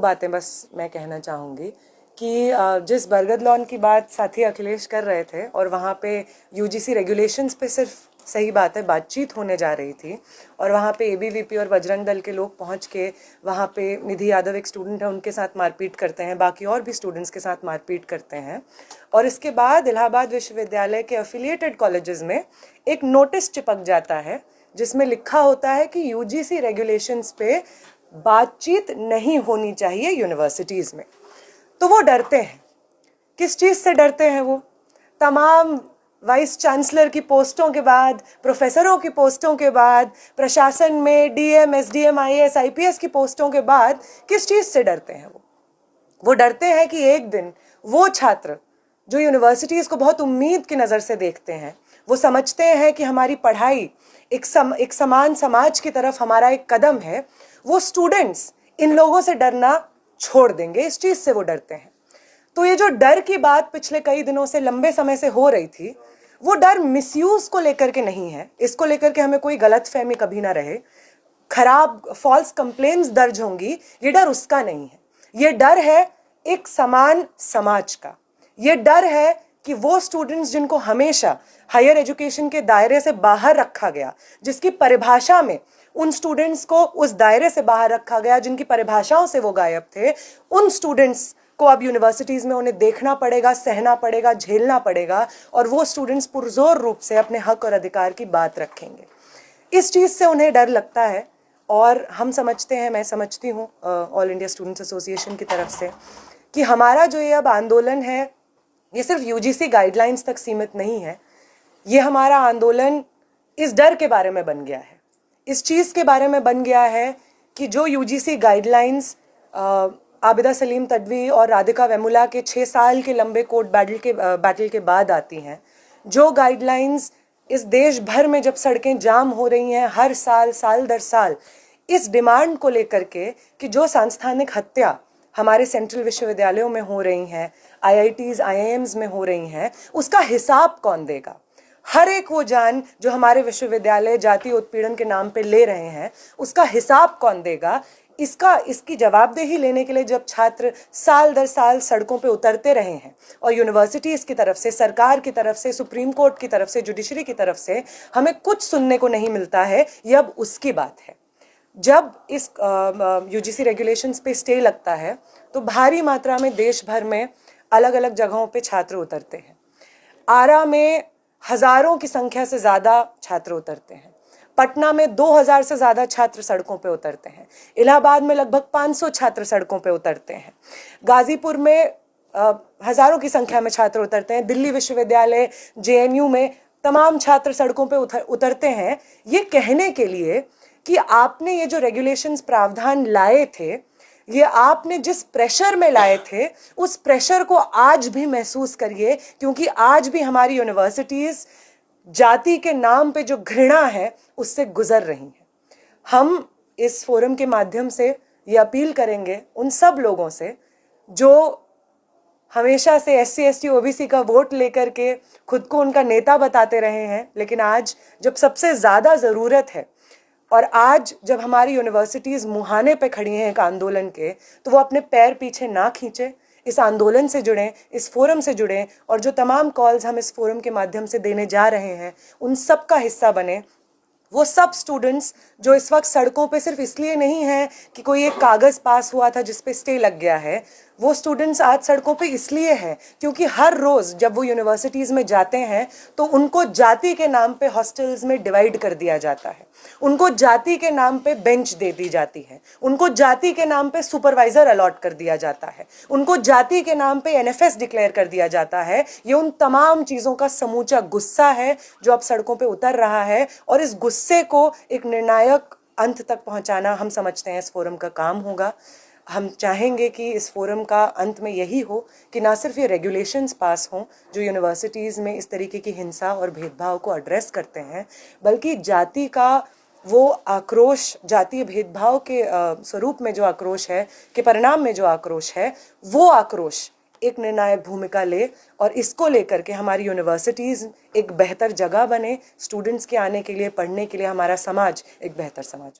बातें बस मैं कहना चाहूँगी कि जिस बरगद लॉन की बात साथी अखिलेश कर रहे थे और वहाँ पे यूजीसी रेगुलेशंस पे सिर्फ सही बात है बातचीत होने जा रही थी और वहाँ पे एबीवीपी और बजरंग दल के लोग पहुँच के वहाँ पे निधि यादव एक स्टूडेंट है उनके साथ मारपीट करते हैं, बाकी और भी स्टूडेंट्स के साथ मारपीट करते हैं और इसके बाद इलाहाबाद विश्वविद्यालय के एफिलिएटेड कॉलेजेस में एक नोटिस चिपक जाता है जिसमें लिखा होता है कि यूजीसी रेगुलेशंस पे बातचीत नहीं होनी चाहिए यूनिवर्सिटीज़ में। तो वो डरते हैं। किस चीज़ से डरते हैं वो? तमाम वाइस चांसलर की पोस्टों के बाद, प्रोफेसरों की पोस्टों के बाद, प्रशासन में डीएम, एसडीएम, आईएएस, आईपीएस की पोस्टों के बाद किस चीज़ से डरते हैं वो डरते हैं कि एक दिन वो छात्र जो यूनिवर्सिटीज़ को बहुत उम्मीद की नज़र से देखते हैं, वो समझते हैं कि हमारी पढ़ाई एक समान समाज की तरफ हमारा एक कदम है, वो स्टूडेंट्स इन लोगों से डरना छोड़ देंगे। इस चीज़ से वो डरते हैं। तो ये जो डर की बात पिछले कई दिनों से लंबे समय से हो रही थी, वो डर मिसयूज़ को लेकर के नहीं है। इसको लेकर के हमें कोई गलतफहमी कभी ना रहे। खराब फॉल्स कंप्लेंट्स दर्ज होंगी, ये डर उसका नहीं है। ये डर है एक समान समाज का। ये डर है कि वो स्टूडेंट्स जिनको हमेशा हायर एजुकेशन के दायरे से बाहर रखा गया, जिसकी परिभाषा में उन स्टूडेंट्स को उस दायरे से बाहर रखा गया, जिनकी परिभाषाओं से वो गायब थे, उन स्टूडेंट्स को अब यूनिवर्सिटीज़ में उन्हें देखना पड़ेगा, सहना पड़ेगा, झेलना पड़ेगा और वो स्टूडेंट्स पुरजोर रूप से अपने हक और अधिकार की बात रखेंगे। इस चीज़ से उन्हें डर लगता है और हम समझते हैं, मैं समझती हूँ ऑल इंडिया स्टूडेंट्स एसोसिएशन की तरफ से कि हमारा जो ये अब आंदोलन है, ये सिर्फ यूजीसी गाइडलाइंस तक सीमित नहीं है। ये हमारा आंदोलन इस डर के बारे में बन गया है, इस चीज़ के बारे में बन गया है कि जो यूजीसी गाइडलाइंस आबिदा सलीम तडवी और राधिका वेमुला के 6 साल के लंबे कोर्ट बैटल के बाद आती हैं, जो गाइडलाइंस इस देश भर में जब सड़कें जाम हो रही हैं हर साल, साल दर साल, इस डिमांड को लेकर के कि जो सांस्थानिक हत्या हमारे सेंट्रल विश्वविद्यालयों में हो रही हैं, आईआईटीज़, आईआईएम्स में हो रही हैं, उसका हिसाब कौन देगा? हर एक वो जान जो हमारे विश्वविद्यालय जातीय उत्पीड़न के नाम पे ले रहे हैं, उसका हिसाब कौन देगा? इसकी जवाबदेही लेने के लिए जब छात्र साल दर साल सड़कों पे उतरते रहे हैं और यूनिवर्सिटीज़ की तरफ से, सरकार की तरफ से, सुप्रीम कोर्ट की तरफ से, जुडिशरी की तरफ से हमें कुछ सुनने को नहीं मिलता है, ये अब उसकी बात है। जब इस यूजीसी रेगुलेशंस पे स्टे लगता है तो भारी मात्रा में देश भर में अलग अलग जगहों पे छात्र उतरते हैं। आरा में हज़ारों की संख्या से ज़्यादा छात्र उतरते हैं। पटना में 2000 से ज़्यादा छात्र सड़कों पे उतरते हैं। इलाहाबाद में लगभग 500 छात्र सड़कों पे उतरते हैं। गाज़ीपुर में हज़ारों की संख्या में छात्र उतरते हैं। दिल्ली विश्वविद्यालय, जेएनयू में तमाम छात्र सड़कों पे उतरते हैं, ये कहने के लिए कि आपने ये जो रेगुलेशंस प्रावधान लाए थे, ये आपने जिस प्रेशर में लाए थे, उस प्रेशर को आज भी महसूस करिए, क्योंकि आज भी हमारी यूनिवर्सिटीज़ जाति के नाम पे जो घृणा है उससे गुजर रही हैं। हम इस फोरम के माध्यम से ये अपील करेंगे उन सब लोगों से जो हमेशा से एससी, एसटी, ओबीसी का वोट लेकर के खुद को उनका नेता बताते रहे हैं, लेकिन आज जब सबसे ज़्यादा ज़रूरत है और आज जब हमारी यूनिवर्सिटीज़ मुहाने पे खड़ी हैं एक आंदोलन के, तो वो अपने पैर पीछे ना खींचे, इस आंदोलन से जुड़ें, इस फोरम से जुड़ें और जो तमाम कॉल्स हम इस फोरम के माध्यम से देने जा रहे हैं उन सब का हिस्सा बने। वो सब स्टूडेंट्स जो इस वक्त सड़कों पे सिर्फ इसलिए नहीं हैं कि कोई एक कागज़ पास हुआ था जिस पे स्टे लग गया है, वो स्टूडेंट्स आज सड़कों पे इसलिए हैं क्योंकि हर रोज़ जब वो यूनिवर्सिटीज़ में जाते हैं तो उनको जाति के नाम पे हॉस्टल्स में डिवाइड कर दिया जाता है, उनको जाति के नाम पे बेंच दे दी जाती है, उनको जाति के नाम पे सुपरवाइज़र अलॉट कर दिया जाता है, उनको जाति के नाम पे एनएफएस डिक्लेयर कर दिया जाता है। ये उन तमाम चीज़ों का समूचा गुस्सा है जो अब सड़कों पे उतर रहा है और इस गुस्से को एक निर्णायक अंत तक पहुंचाना हम समझते हैं इस फोरम का काम होगा। हम चाहेंगे कि इस फोरम का अंत में यही हो कि ना सिर्फ ये रेगुलेशंस पास हों जो यूनिवर्सिटीज़ में इस तरीके की हिंसा और भेदभाव को एड्रेस करते हैं, बल्कि जाति का वो आक्रोश, जातीय भेदभाव के स्वरूप में जो आक्रोश है, के परिणाम में जो आक्रोश है, वो आक्रोश एक निर्णायक भूमिका ले और इसको लेकर के हमारी यूनिवर्सिटीज़ एक बेहतर जगह बने, स्टूडेंट्स के आने के लिए, पढ़ने के लिए हमारा समाज एक बेहतर समाज।